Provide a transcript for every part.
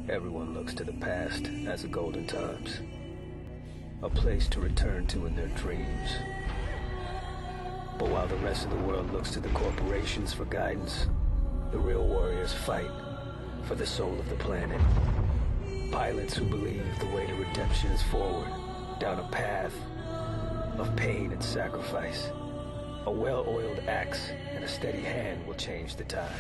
Everyone looks to the past as the golden times, a place to return to in their dreams. But while the rest of the world looks to the corporations for guidance, the real warriors fight for the soul of the planet. Pilots who believe the way to redemption is forward, down a path of pain and sacrifice. A well-oiled axe and a steady hand will change the tide.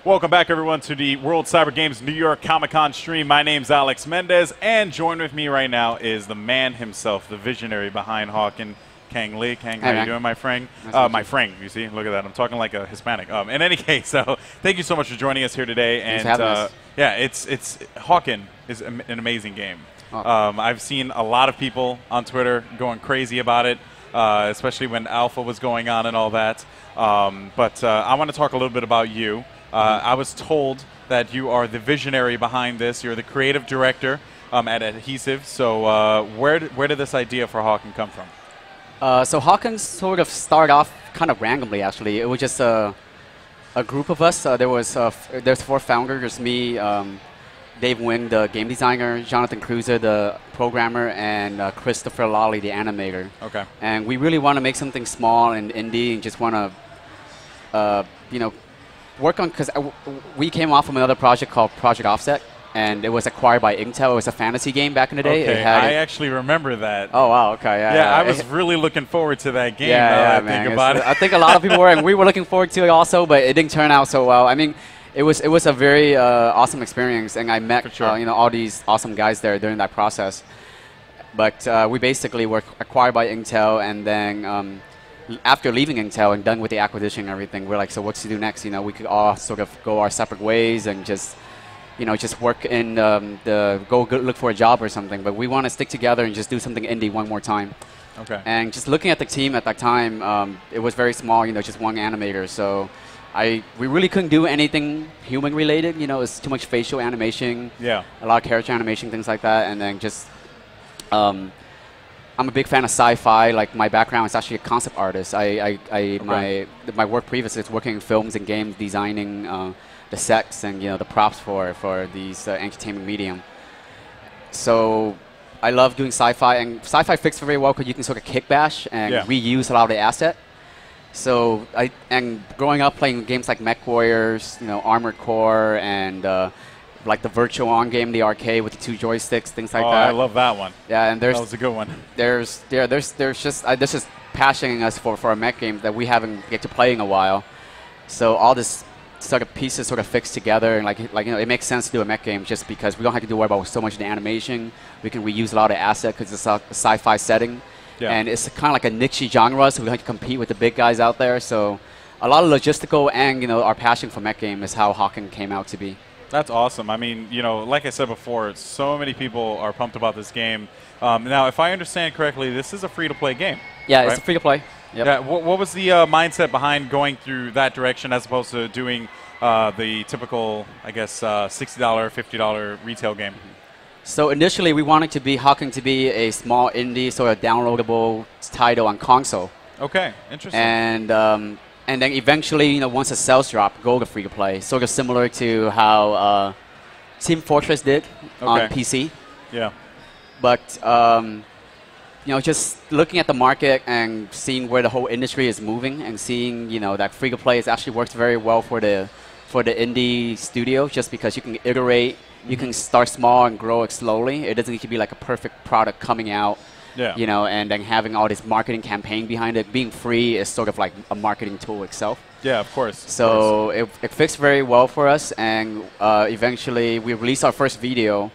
Welcome back, everyone, to the World Cyber Games New York Comic-Con stream. My name's Alex Mendez, and joined with me right now is the man himself, the visionary behind HAWKEN, Kang Lee. Kang, how you doing, my friend? My friend, you see? Look at that. I'm talking like a Hispanic. In any case, so thank you so much for joining us here today. And yeah, it's HAWKEN is an amazing game. I've seen a lot of people on Twitter going crazy about it, especially when Alpha was going on and all that. But I want to talk a little bit about you. I was told that you are the visionary behind this. You're the creative director at Adhesive. So where did this idea for HAWKEN come from? So HAWKEN sort of started off kind of randomly, actually. It was just a group of us. There's 4 founders. There's me, Dave Wing, the game designer, Jonathan Cruiser, the programmer, and Christopher Lawley, the animator. Okay. And we really want to make something small and indie, and just want to, work on, because we came off from another project called Project Offset, and it was acquired by Intel. It was a fantasy game back in the day. Okay, I actually remember that. Oh, wow, okay, yeah. I was really looking forward to that game. I think a lot of people were, and we were looking forward to it also, but it didn't turn out so well. I mean, it was a very awesome experience, and I met all these awesome guys there during that process. But we basically were acquired by Intel, and then after leaving Intel and done with the acquisition and everything, we're like, so what's to do next? We could all sort of go our separate ways and just work in look for a job or something. But we want to stick together and just do something indie one more time. Okay. And just looking at the team at that time, it was very small, just one animator. So we really couldn't do anything human related. It's too much facial animation. Yeah. A lot of character animation, things like that. And then just I'm a big fan of sci-fi. Like, my background is actually a concept artist. My work previously is working in films and games, designing the sets and the props for these entertainment medium. So I love doing sci-fi, and sci-fi fits very well because you can sort of kick bash and reuse a lot of the asset. So and growing up playing games like Mech Warriors, Armored Core, and like the Virtual On game, the arcade with the 2 joysticks, things like that. I love that one. Yeah, and that was a good one. There's just this is passioning us for a mech game that we haven't get to play in a while. So all this sort of pieces sort of fixed together, and it makes sense to do a mech game just because we don't have to worry about so much of the animation. We can reuse a lot of assets because it's a sci-fi setting, and it's kind of like a niche genre, so we don't have to compete with the big guys out there. So a lot of logistical and our passion for mech game is how HAWKEN came out to be. That's awesome. I mean, like I said before, so many people are pumped about this game. Now, if I understand correctly, this is a free-to-play game. Yeah, right? It's a free-to-play. Yep. Yeah. What was the mindset behind going through that direction as opposed to doing the typical, I guess, $60, $50 retail game? So initially, we wanted HAWKEN to be a small indie, sort of downloadable title on console. Okay, interesting. And then eventually, once the sales drop, go to free-to-play, sort of similar to how Team Fortress did on PC. Yeah. But, just looking at the market and seeing where the whole industry is moving and seeing, that free-to-play actually works very well for the indie studio, just because you can iterate, you can start small and grow it slowly. It doesn't need to be like a perfect product coming out. Yeah. And then having all this marketing campaign behind it. Being free is sort of like a marketing tool itself. Yeah, of course. So it fits very well for us, and eventually we released our first video,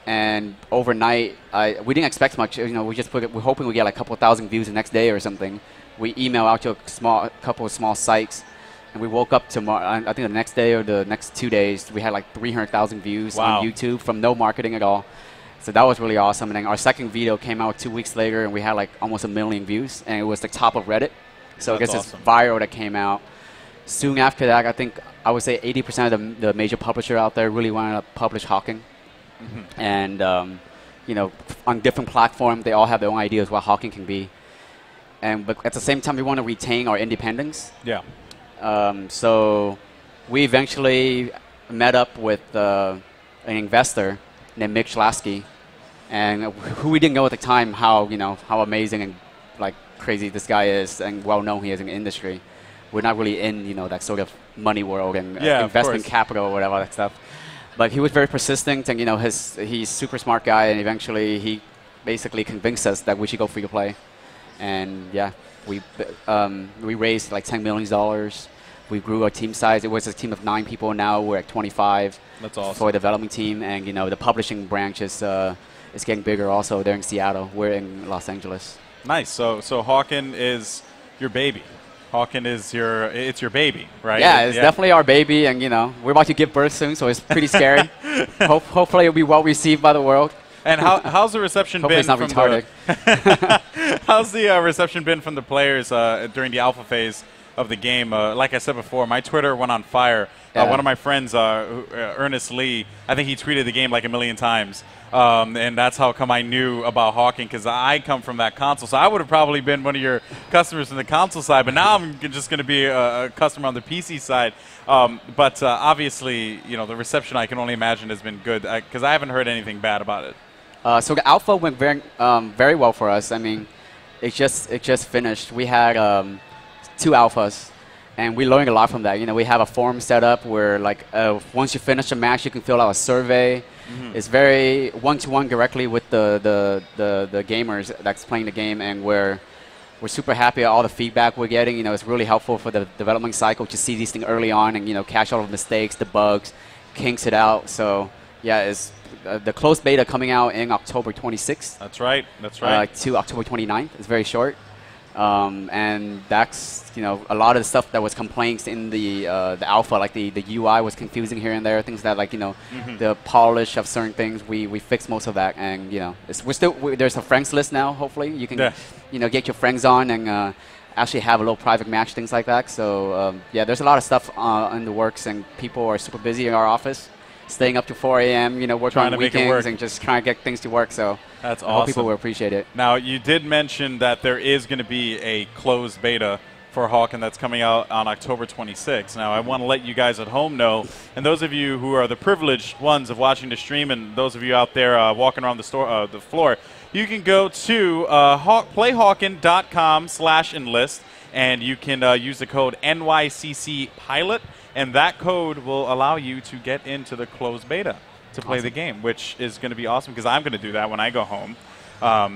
and overnight we didn't expect much. We're hoping we get like a couple thousand views the next day or something. We email out to a couple of small sites, and we woke up tomorrow. I think the next day or the next 2 days, we had like 300,000 views on YouTube from no marketing at all. So that was really awesome. And then our second video came out 2 weeks later, and we had like almost 1 million views, and it was the top of Reddit. So I guess it's viral that came out. Soon after that, I would say 80% of the major publisher out there really wanted to publish HAWKEN. And on different platforms, they all have their own ideas what HAWKEN can be. But at the same time, we want to retain our independence. Yeah. So we eventually met up with an investor named Mick Schlasky, and who we didn't know at the time how amazing and like crazy this guy is and well known he is in the industry. We're not really in that sort of money world and investment capital or whatever that stuff. But he was very persistent, and he's a super smart guy, and eventually he basically convinced us that we should go free to play. And yeah, we raised like $10 million. We grew our team size. It was a team of 9 people. Now we're at 25. That's awesome. For the development team, and the publishing branch is getting bigger. Also, they're in Seattle. We're in Los Angeles. Nice. So HAWKEN is your baby. HAWKEN is your baby, right? Yeah, it's definitely our baby, and we're about to give birth soon, so it's pretty scary. Hopefully, it'll be well received by the world. And how's the reception been? Hopefully, it's not retarded. How's the reception been from the players during the alpha phase of the game? Like I said before, my Twitter went on fire. Yeah. One of my friends, Ernest Lee, I think he tweeted the game like 1 million times. And that's how come I knew about HAWKEN, because I come from that console. So I would have probably been one of your customers from the console side, but now I'm just going to be a customer on the PC side. But obviously, the reception I can only imagine has been good, because I haven't heard anything bad about it. So the alpha went very well for us. I mean, it just finished. We had 2 alphas, and we learned a lot from that. We have a forum set up where, like, once you finish a match, you can fill out a survey. Mm-hmm. It's very one-to-one directly with the gamers that's playing the game, and we're super happy at all the feedback we're getting. It's really helpful for the development cycle to see these things early on and catch all the mistakes, the bugs, kinks it out. So yeah, it's the closed beta coming out in October 26th. That's right. That's right. To October 29th. It's very short. And that's a lot of the stuff that was complaints in the alpha, like the UI was confusing here and there, things that the polish of certain things. We fixed most of that, and there's a friends list now. Hopefully you can get your friends on and actually have a little private match, things like that. So yeah, there's a lot of stuff in the works, and people are super busy in our office, staying up to 4 a.m. Working on weekends and just trying to get things to work. So that's awesome. I hope people will appreciate it. Now, you did mention that there is going to be a closed beta for HAWKEN that's coming out on October 26th. Now, I want to let you guys at home know, and those of you who are the privileged ones of watching the stream, and those of you out there walking around the floor, you can go to playhawken.com/enlist, and you can use the code NYCC Pilot, and that code will allow you to get into the closed beta to play the game, which is going to be awesome, because I'm going to do that when I go home,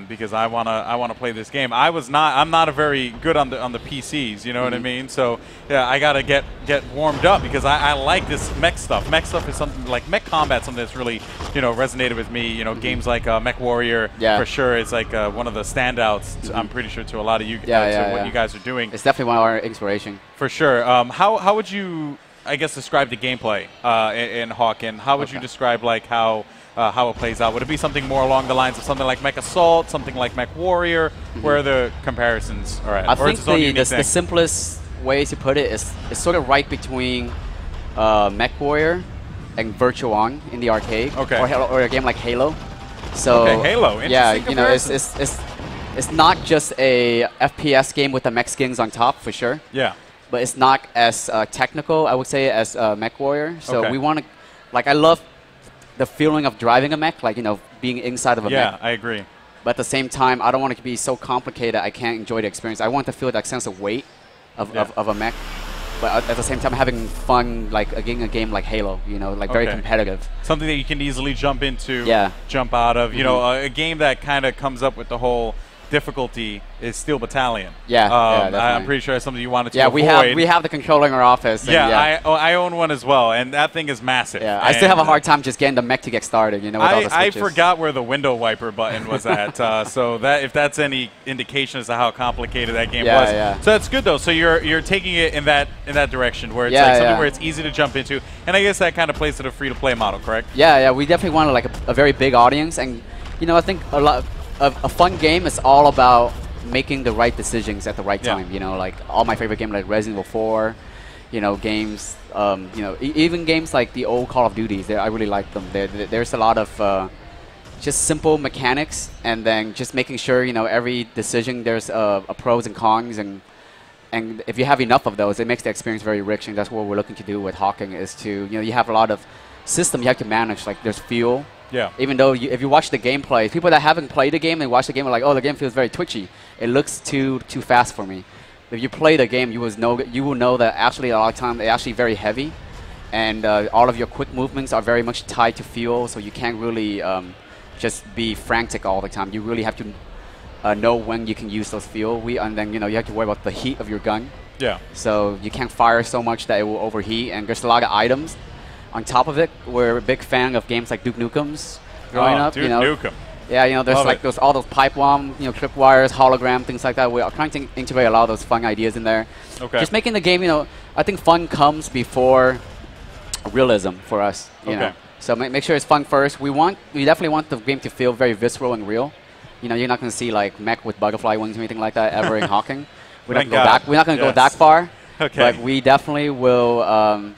because I wanna play this game. I'm not a very good on the PCs, you know what I mean? So yeah, I gotta get warmed up, because I like this mech stuff. Mech stuff is something like mech combat, something that's really resonated with me. Games like Mech Warrior for sure is like one of the standouts. I'm pretty sure to a lot of you what you guys are doing. It's definitely one of our inspiration for sure. How would you, I guess, describe the gameplay in HAWKEN? How would you describe like how it plays out? Would it be something more along the lines of something like Mech Assault, something like Mech Warrior? Where are the comparisons are at? I think the simplest way to put it is it's sort of right between Mech Warrior and Virtual On in the arcade, or a game like Halo. So Halo. Yeah, it's not just a FPS game with the mech skins on top for sure. Yeah. But it's not as technical, I would say, as Mech Warrior. So we want to, I love the feeling of driving a mech, being inside of a mech. Yeah, I agree. But at the same time, I don't want it to be so complicated I can't enjoy the experience. I want to feel that sense of weight of a mech. But at the same time, having fun, like a game like Halo, very competitive. Something that you can easily jump into, jump out of. A game that kind of comes up with the whole difficulty is Steel Battalion. I'm pretty sure that's something you wanted to avoid. we have the controller in our office. I own one as well, and that thing is massive. Yeah, I still have a hard time just getting the mech to get started. With all the I forgot where the window wiper button was at. So that if that's any indication as to how complicated that game was. So that's good though. So you're taking it in that direction where it's something where it's easy to jump into, and I guess that kind of plays to the free-to-play model, correct? Yeah. We definitely want a very big audience, and I think a fun game is all about making the right decisions at the right time. Like all my favorite games, like Resident Evil 4, games, even games like the old Call of Duties. I really like them. There's a lot of just simple mechanics, and then just making sure, every decision there's a pros and cons, and if you have enough of those, it makes the experience very rich, and that's what we're looking to do with HAWKEN, is to, you have a lot of system you have to manage, like there's fuel. Yeah. Even though if you watch the gameplay, people that haven't played the game and watch the game are like, oh, the game feels very twitchy. It looks too fast for me. If you play the game, you will know that actually a lot of time they're actually very heavy, and all of your quick movements are very much tied to fuel, so you can't really just be frantic all the time. You really have to know when you can use those fuel. And then you have to worry about the heat of your gun. Yeah. So you can't fire so much that it will overheat, and there's a lot of items. On top of it, we're a big fan of games like Duke Nukem's growing up. Duke Nukem. Yeah, there's like all those pipe bomb, tripwires, hologram, things like that. We're trying to integrate a lot of those fun ideas in there. Okay. Just making the game, I think fun comes before realism for us. You know. So make sure it's fun first. We definitely want the game to feel very visceral and real. You're not going to see like mech with butterfly wings or anything like that ever in HAWKEN. We're not going to go that far. Okay. But we definitely will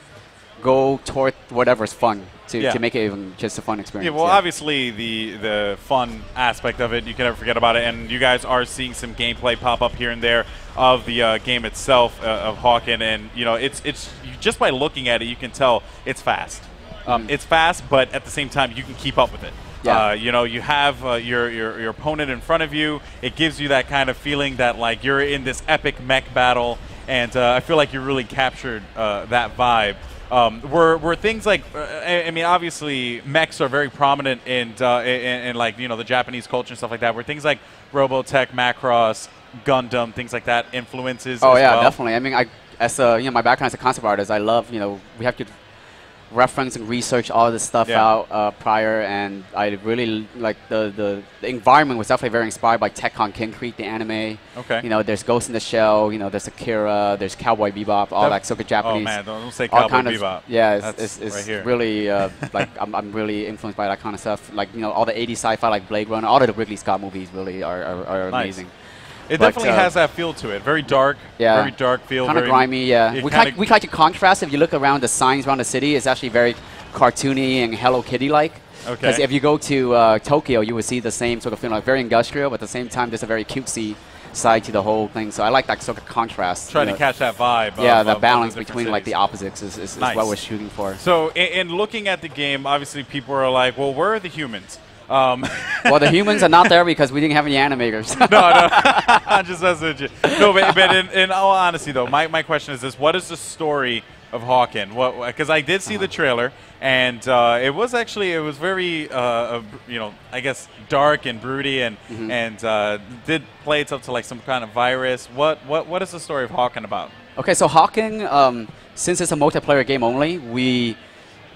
go toward whatever's fun to make it even just a fun experience. Yeah, well, obviously the fun aspect of it, you can never forget about it. And you guys are seeing some gameplay pop up here and there of the game itself of HAWKEN, and it's just by looking at it, you can tell it's fast. It's fast, but at the same time, you can keep up with it. Yeah. You have your opponent in front of you. It gives you that kind of feeling that like you're in this epic mech battle, and I feel like you really captured that vibe. Were things like, I mean, obviously mechs are very prominent in like the Japanese culture and stuff like that. Were things like Robotech, Macross, Gundam, things like that influences? Oh as yeah, well? definitely. I mean, my background as a concept artist, I love we have to reference and research all this stuff out prior, and I really like the environment was definitely very inspired by Tekken King Creek, the anime. Okay. There's Ghost in the Shell, there's Akira, there's Cowboy Bebop, all that sort of Japanese. Oh man, don't say Cowboy Bebop. Yeah, it's right here. Really like I'm really influenced by that kind of stuff. Like all the 80s sci-fi, like Blade Runner, all of the Ridley Scott movies really are amazing. It definitely has that feel to it. Very dark. Yeah. Very dark feel. Kind of grimy. Yeah. We try to contrast. If you look around the signs around the city, it's actually very cartoony and Hello Kitty-like. Okay. Because if you go to Tokyo, you would see the same sort of feeling, like very industrial, but at the same time, there's a very cutesy side to the whole thing. So I like that sort of contrast. Trying to catch that vibe. Yeah, the balance between cities. like the opposites is what we're shooting for. So in looking at the game, obviously people are like, well, where are the humans? Well, the humans are not there because we didn't have any animators. No, I'm just messing with you. No, but in all honesty, though, my question is this: what is the story of HAWKEN? Because I did see the trailer, and it was very, I guess dark and broody, and did play itself to like some kind of virus. What is the story of HAWKEN about? Okay, so HAWKEN, since it's a multiplayer game only, we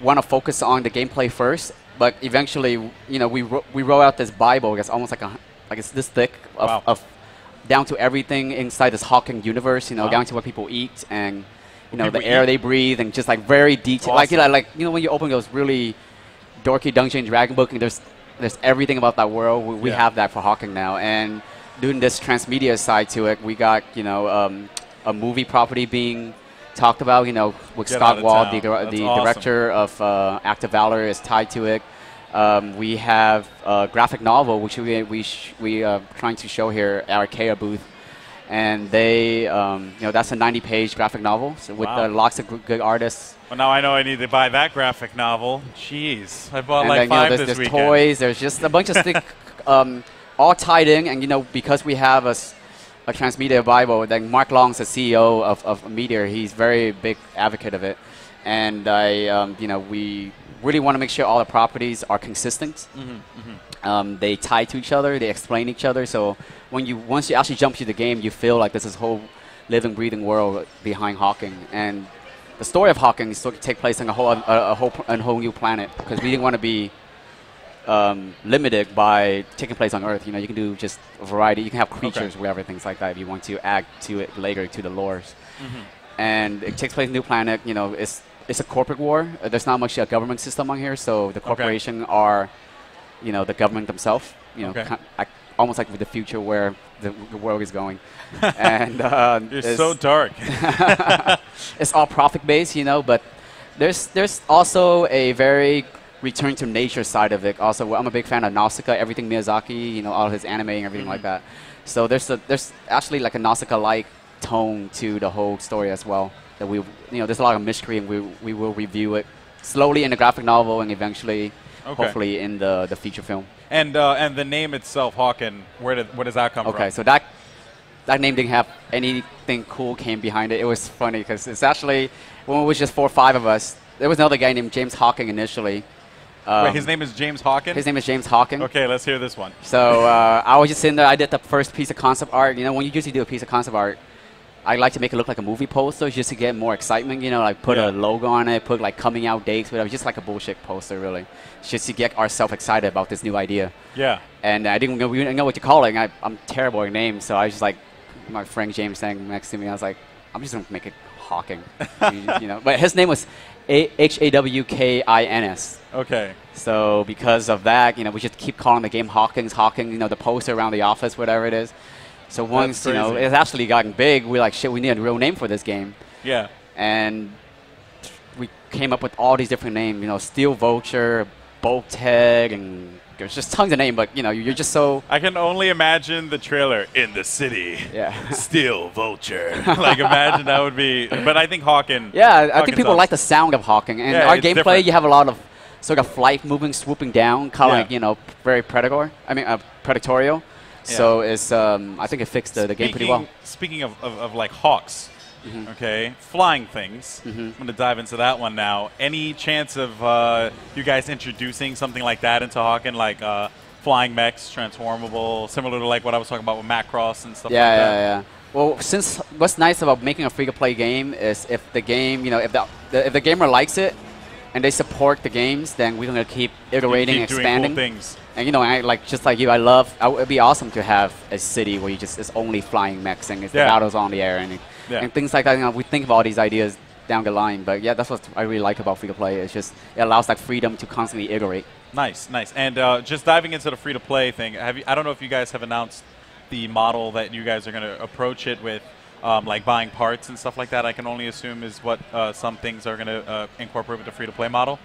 want to focus on the gameplay first. But eventually, we roll out this Bible. It's almost like it's this thick of down to everything inside this HAWKEN universe. Down to what people eat and the air they breathe, and just like very detailed. Awesome. Like when you open those really dorky Dungeon and Dragon book, and there's everything about that world. We have that for HAWKEN now, and doing this transmedia side to it, we got a movie property being talked about, with Scott Wald, the director of Act of Valor, is tied to it. We have a graphic novel, which we are trying to show here at our IKEA booth. And they, that's a 90-page graphic novel with lots of good artists. Well, now I know I need to buy that graphic novel. Jeez, I bought and like then, 5 there's this weekend. Toys, there's just a bunch of stuff all tied in. And, because we have a transmedia Bible, then Mark Long's the CEO of Meteor. He's very big advocate of it. And we really want to make sure all the properties are consistent. They tie to each other, they explain each other. So once you actually jump to the game, you feel like this is whole living, breathing world behind HAWKEN. And the story of HAWKEN is to take place on a whole new planet, because we didn't want to be limited by taking place on Earth. You can do just a variety. You can have creatures, whatever, things like that if you want to add to it later to the lores. And it takes place on a new planet. It's a corporate war. There's not much a government system on here, so the corporation are, the government themselves. Almost like with the future where the world is going. And it's so dark. It's all profit based, but there's also a very return to nature side of it. Also, I'm a big fan of Nausicaa, everything Miyazaki, you know, all his anime and everything like that. So there's actually like a Nausicaa-like tone to the whole story as well. That we, you know, there's a lot of mystery, and we will review it slowly in the graphic novel and eventually, hopefully, in the feature film. And the name itself, HAWKEN, where does that come from? Okay, so that name didn't have anything cool came behind it. It was funny because it's actually, when it was just 4 or 5 of us, there was another guy named James HAWKEN initially. Wait, his name is James HAWKEN? His name is James HAWKEN. Okay, let's hear this one. So I was just sitting there. I did the first piece of concept art. You know, when you usually do a piece of concept art, I like to make it look like a movie poster just to get more excitement. You know, like put a logo on it, put like coming out dates, whatever. Just like a bullshit poster, really. Just to get ourselves excited about this new idea. Yeah. And we didn't know what to call it. I'm terrible at names, so I was just like, my friend James standing next to me. I was like, I'm just gonna make it HAWKEN. You know, but his name was HAWKINS. Okay. So because of that, you know, we just keep calling the game HAWKEN, you know, the poster around the office, whatever it is. So once, you know, it's actually gotten big, we're like, shit, we need a real name for this game. Yeah. And we came up with all these different names, you know, Steel Vulture, Bolthead, and there's just tons of names, but, you know, you're just so... I can only imagine the trailer, in the city, Steel Vulture. Like, imagine that would be... But I think HAWKEN... Yeah, I think people like the sound of HAWKEN. And our gameplay, different. You have a lot of sort of flight moving, swooping down, kind of like, you know, very predatorial. Yeah. So it's, I think it fixed the game pretty well. Speaking of like hawks, okay, flying things, I'm going to dive into that one now. Any chance of you guys introducing something like that into HAWKEN, like flying mechs, transformable, similar to like what I was talking about with Macross and stuff like that? Yeah. Well, since what's nice about making a free-to-play game is if the game, you know, if the gamer likes it and they support the games, then we're going to keep iterating, expanding. Doing cool things. And, you know, just like you, it would be awesome to have a city where it's only flying mechs and the battles on the air and things like that. You know, we think of all these ideas down the line, but yeah, that's what I really like about free-to-play. It's just, it allows like freedom to constantly iterate. Nice. And just diving into the free-to-play thing, I don't know if you guys have announced the model that you guys are going to approach it with, like buying parts and stuff like that. I can only assume is what some things are going to incorporate with the free-to-play model.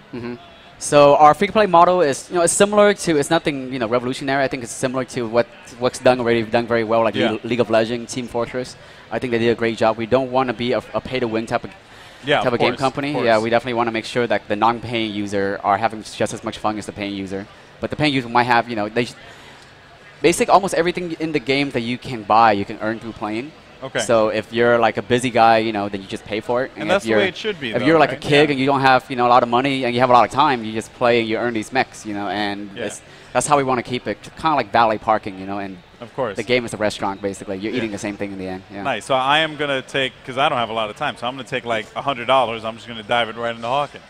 So our free-to-play model is, you know, it's similar to, it's nothing, you know, revolutionary. I think it's similar to what's done very well, like League of Legends, Team Fortress. I think they did a great job. We don't want to be a pay-to-win type of game company. Yeah, we definitely want to make sure that the non-paying user are having just as much fun as the paying user. But the paying user might have, you know, basically almost everything in the game that you can buy, you can earn through playing. Okay. So if you're like a busy guy, you know, then you just pay for it. And that's the way it should be. If you're like a kid and you don't have, you know, a lot of money and you have a lot of time, you just play and you earn these mechs, you know, and that's how we want to keep it. Kind of like valet parking, you know, and of course the game is a restaurant basically. You're eating the same thing in the end. Yeah. Nice. So I am gonna take, because I don't have a lot of time, so I'm gonna take like $100. I'm just gonna dive it right into HAWKEN.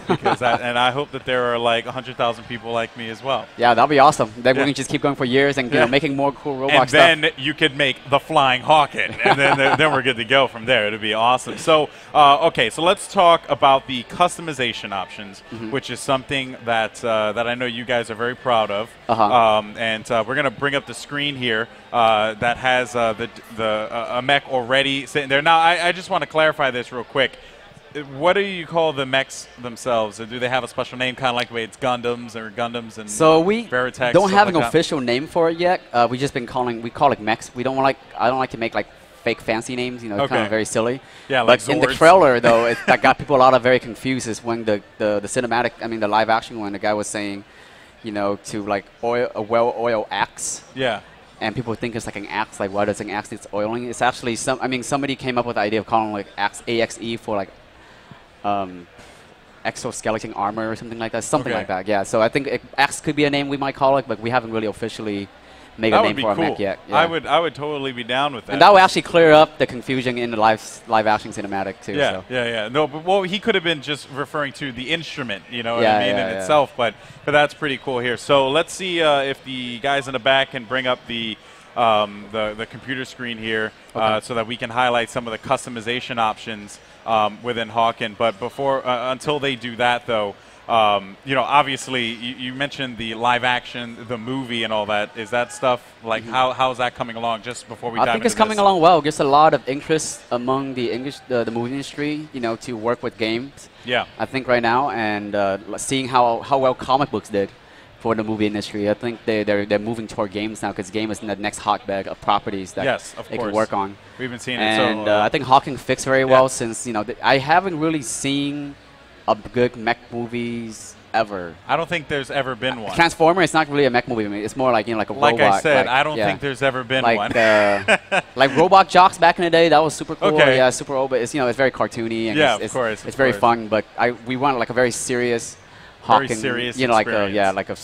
Because and I hope that there are like 100,000 people like me as well. Yeah, that'll be awesome. Then we can just keep going for years and you know, making more cool Roblox stuff. And then you could make the flying HAWKEN, and then we're good to go from there. It'll be awesome. So okay, so let's talk about the customization options, which is something that I know you guys are very proud of. And we're gonna bring up the screen here that has a mech already sitting there. Now I just want to clarify this real quick. What do you call the mechs themselves? Or do they have a special name, kind of like the way it's Gundams and so we Veritech, don't have like an official name for it yet. We call it mechs. I don't like to make like fake fancy names. You know, kind of very silly. Yeah, but like in the trailer though, that got people a lot of very confused. Is when the cinematic, I mean the live action one, the guy was saying, you know, to like a well-oiled axe. Yeah. And people think it's like an axe. Like, why does an axe need oiling? It's actually somebody came up with the idea of calling like AXE for like exoskeleton armor or something like that. Something like that. Yeah. So I think axe could be a name we might call it, but we haven't really officially made a name for our mech yet. Yeah. I would totally be down with that. And that would actually clear up the confusion in the live action cinematic too. Yeah. So. Yeah. No, but well, he could have been just referring to the instrument, you know what I mean, in itself. But that's pretty cool here. So let's see if the guys in the back can bring up the computer screen here so that we can highlight some of the customization options within HAWKEN. But before, until they do that, though, You know, obviously, you mentioned the live action, the movie, and all that. Is that stuff like how's that coming along? Just before we dive into I think it's coming along well. There's a lot of interest among the movie industry, you know, to work with games. Yeah. I think right now, and seeing how well comic books did for the movie industry, I think they're moving toward games now because game is the next hotbed of properties that they can work on. We've been seeing it. And So, I think HAWKEN fits very well since, you know, I haven't really seen a good mech movies ever. I don't think there's ever been one. Transformer is not really a mech movie. I mean, it's more like, you know, like a robot. Like I said, I don't think there's ever been one. Like Robot Jocks back in the day, that was super cool. Okay. Yeah, super old, but it's, you know, it's very cartoony and it's very fun. But we want like a very serious HAWKEN, you know, like a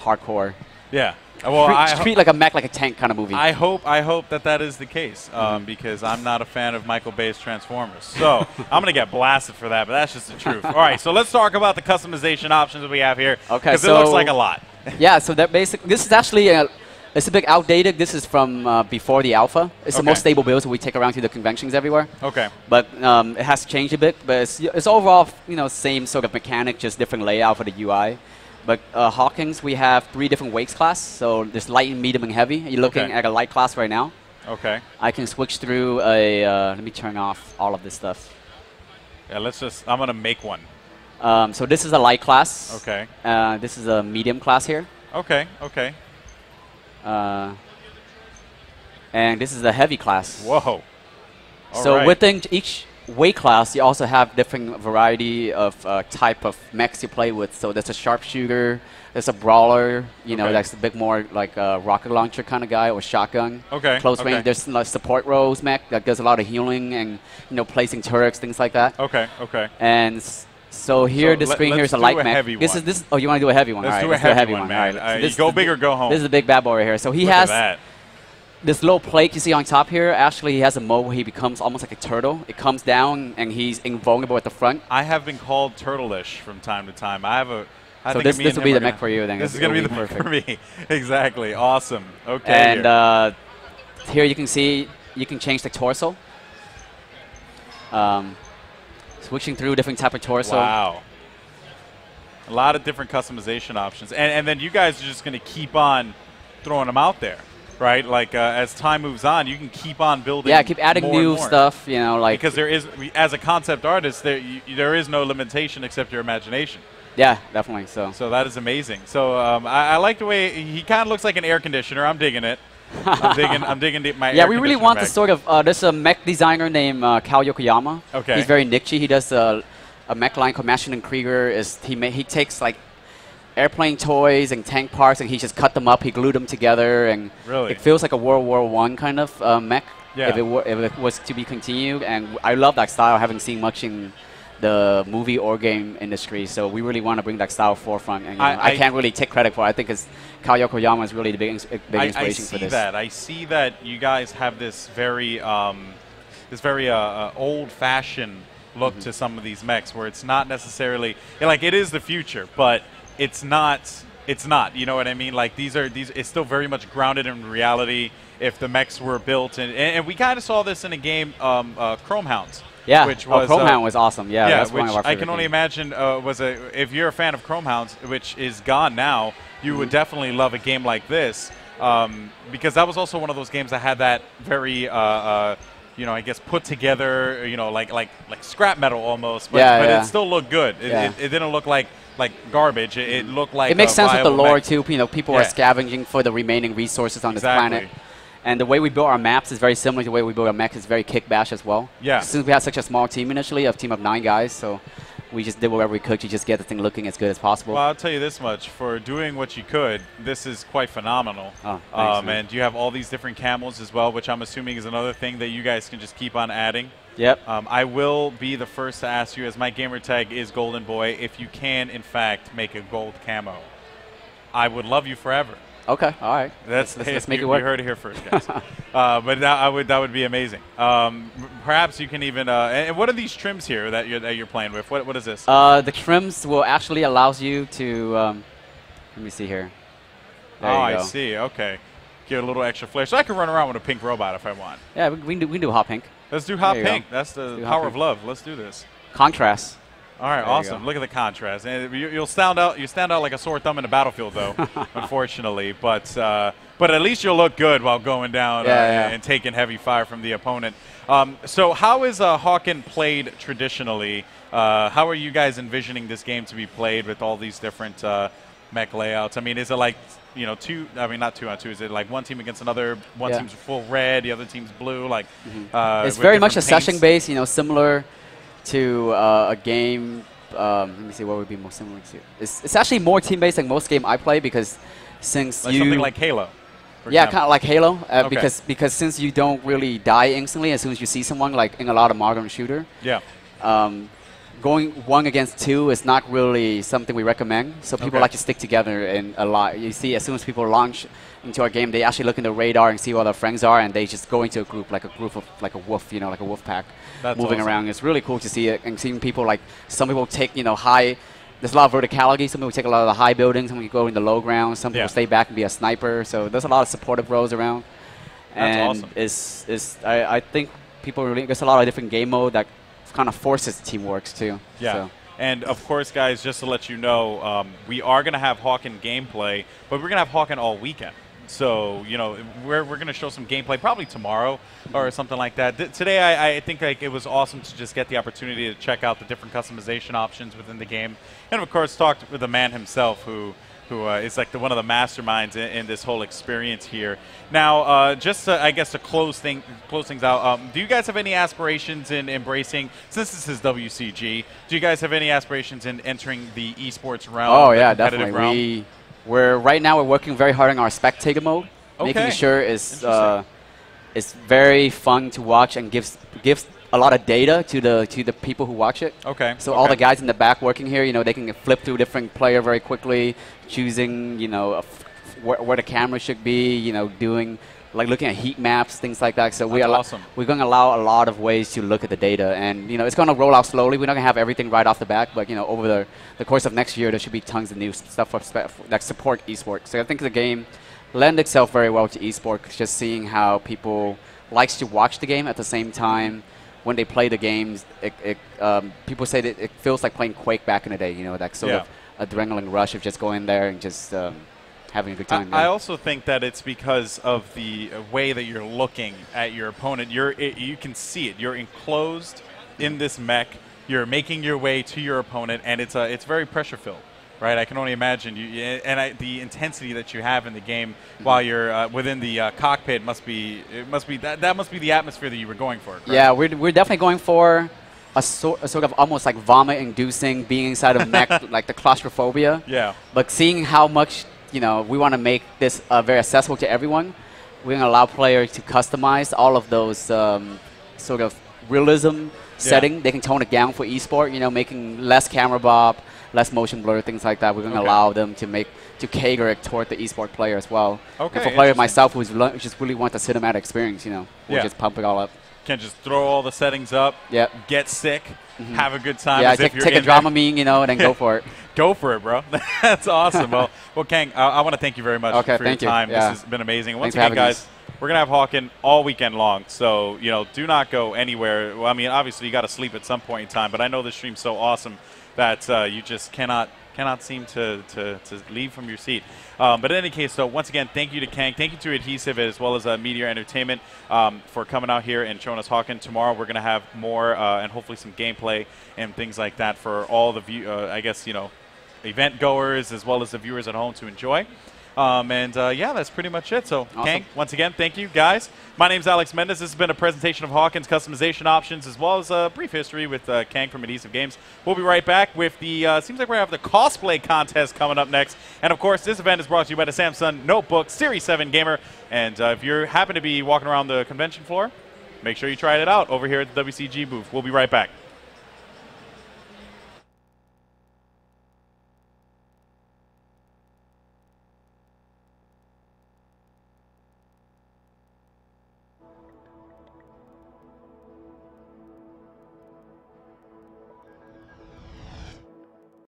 hardcore. Yeah. Well, treat like a mech, like a tank kind of movie. I hope that is the case because I'm not a fan of Michael Bay's Transformers. So I'm gonna get blasted for that, but that's just the truth. All right, so let's talk about the customization options that we have here. Okay, because it looks like a lot. Yeah, so that this is actually it's a bit outdated. This is from before the alpha. It's the most stable build that we take around to the conventions everywhere. Okay. But it has changed a bit, but it's overall, you know, same sort of mechanic, just different layout for the UI. But HAWKENs, we have 3 different weights class. So there's light, medium, and heavy. You're looking at a light class right now. Okay. I can switch through a, let me turn off all of this stuff. Yeah, I'm going to make one. So this is a light class. Okay. This is a medium class here. Okay, okay. And this is a heavy class. Whoa. So within each weight class, you also have different variety of type of mechs you play with. So there's a sharpshooter, there's a brawler, you know, that's a bit more like a rocket launcher kind of guy, or shotgun. Okay. Close range. There's like support roles mech that does a lot of healing and, you know, placing turrets, things like that. Okay, okay. And so here, the screen here is a light mech. This. Oh, you want to do a heavy one? Let's do a heavy one, man. All right. So go big or go home. This is a big bad boy right here. So he has this little plate you see on top here. Actually, he has a mode where he becomes almost like a turtle. It comes down and he's invulnerable at the front. I have been called turtle-ish from time to time. So this will be the mech for you then. This is going to be the mech for me. Exactly. Awesome. Okay. And here you can see you can change the torso. Switching through different type of torso. Wow. A lot of different customization options. And then you guys are just going to keep on throwing them out there, right? Like as time moves on, you can keep on building. Yeah, keep adding new stuff, you know, like. Because there is, as a concept artist, there is no limitation except your imagination. Yeah, definitely. So that is amazing. So I like the way he kind of looks like an air conditioner. I'm digging it. I'm digging my yeah, we really want to sort of. There's a mech designer named Kal Yokoyama. Okay. He's very niche-y. He does a mech line called Machine and Krieger. He takes like airplane toys and tank parts and he just cut them up. He glued them together, and it feels like a World War I kind of mech. Yeah. If it was to be continued, and I love that style. I haven't seen much in the movie or game industry, so we really want to bring that style forefront. And I can't really take credit for it. I think it's Kal Yokoyama is really the big inspiration for this. I see that you guys have this very old-fashioned look to some of these mechs, where it's not necessarily like it is the future, but it's not. You know what I mean? Like it's still very much grounded in reality. If the mechs were built, and we kind of saw this in a game, Chrome Hounds. Yeah, which was Chrome Hound was awesome. Yeah, that's which one of our I can only imagine if you're a fan of Chrome Hounds, which is gone now, you would definitely love a game like this, because that was also one of those games that had that very, you know, I guess put together, you know, like scrap metal almost, but, it still looked good. It didn't look like garbage. It looked like it makes sense with the lore mech. too. You know, people are scavenging for the remaining resources on this planet. And the way we built our maps is very similar to the way we built our mech. It's very kick-bash as well. Yeah. Since we had such a small team initially, a team of 9 guys, so we just did whatever we could to just get the thing looking as good as possible. Well, I'll tell you this much. For doing what you could, this is quite phenomenal. Oh, thanks, and you have all these different camels as well, which I'm assuming is another thing that you guys can just keep on adding. Yep. I will be the first to ask you, as my gamer tag is Golden Boy, if you can, in fact, make a gold camo. I would love you forever. Okay, all right. Let's make it work. You heard it here first, guys. But that would be amazing. Perhaps you can even. And what are these trims here that you're playing with? What is this? The trims will actually allows you to. Let me see here. There you go. I see. Okay, get a little extra flair, so I can run around with a pink robot if I want. Yeah, we can do hot pink. Let's do hot pink. That's the power of love. Let's do this. Contrast. All right, awesome. Look at the contrast. And you'll stand out. You stand out like a sore thumb in the battlefield, though, unfortunately. But at least you'll look good while going down and taking heavy fire from the opponent. So how is HAWKEN played traditionally? How are you guys envisioning this game to be played with all these different mech layouts? I mean, is it like, you know, not 2-on-2? Is it like one team against another? One team's full red, the other team's blue. Like, it's very much a session based. You know, similar to a game. Let me see what would be more similar to. It's actually more team based than most game I play because since like something like Halo. Yeah, kind of like Halo, because since you don't really die instantly as soon as you see someone, like in a lot of modern shooter. Yeah. Going 1 against 2 is not really something we recommend. So people like to stick together in a lot. You see, as soon as people launch into our game, they actually look in the radar and see where their friends are, and they just go into a group of like a wolf, you know, like a wolf pack, moving around. It's really cool to see it and seeing people like some people take high. There's a lot of verticality. Some people take a lot of the high buildings. Some people go in the low ground. Some people stay back and be a sniper. So there's a lot of supportive roles around. That's awesome. I think people really, there's a lot of different game mode that kind of forces teamwork too. Yeah. So. And of course, guys, just to let you know, we are going to have HAWKEN gameplay, but we're going to have HAWKEN all weekend. So, you know, we're going to show some gameplay probably tomorrow or something like that. Today, I think like it was awesome to just get the opportunity to check out the different customization options within the game. And, of course, talk with the man himself who is like one of the masterminds in this whole experience here. Now, just I guess to close things out, do you guys have any aspirations in embracing, since this is WCG, do you guys have any aspirations in entering the esports realm? Oh, yeah, definitely. Right now we're working very hard on our spectator mode, making sure it's very fun to watch and gives a lot of data to the people who watch it. So all the guys in the back working here, you know, they can flip through different player very quickly, choosing, you know, where the camera should be, you know, doing like looking at heat maps, things like that. So we're going to allow a lot of ways to look at the data, and you know, it's going to roll out slowly. We're not going to have everything right off the bat, but you know, over the course of next year, there should be tons of new stuff that support esports. So I think the game lends itself very well to esports. Just seeing how people likes to watch the game at the same time. When they play the games, people say that it feels like playing Quake back in the day. You know, that sort of adrenaline rush of just going there and just having a good time. I also think that it's because of the way that you're looking at your opponent. You can see it. You're enclosed in this mech. You're making your way to your opponent, and it's very pressure filled. Right, I can only imagine the intensity that you have in the game while you're within the cockpit must be the atmosphere that you were going for. Correct? Yeah, we're definitely going for a sort of almost like vomit-inducing being inside of mech, like the claustrophobia. Yeah. But seeing how much we want to make this very accessible to everyone, we're going to allow players to customize all of those sort of realism setting. They can tone it down for esport, you know, making less camera bob, less motion blur, things like that. We're going to allow them to cater it toward the esport player as well. And for players myself who just really want the cinematic experience, you know, we'll just pump it all up. Can just throw all the settings up, get sick, have a good time. Yeah, take a Dramamine, you know, and then go for it. Go for it, bro. That's awesome. well, Kang, I want to thank you very much for your time. Yeah. This has been amazing. And once again, guys, we're going to have HAWKEN all weekend long. So, you know, do not go anywhere. Well, I mean, obviously, you got to sleep at some point in time. But I know this stream's so awesome that you just cannot seem to leave from your seat. But in any case, so once again, thank you to Kang. Thank you to Adhesive as well as Meteor Entertainment for coming out here and showing us HAWKEN. Tomorrow we're going to have more and hopefully some gameplay and things like that for all the I guess, you know, event goers as well as the viewers at home to enjoy. Yeah, that's pretty much it. So, awesome. Kang, once again, thank you, guys. My name's Alex Mendez. This has been a presentation of HAWKEN's customization options as well as a brief history with Kang from Adhesive Games. We'll be right back with the, seems like we're going to have the cosplay contest coming up next. And, of course, this event is brought to you by the Samsung Notebook Series 7 Gamer. And if you happen to be walking around the convention floor, make sure you try it out over here at the WCG booth. We'll be right back.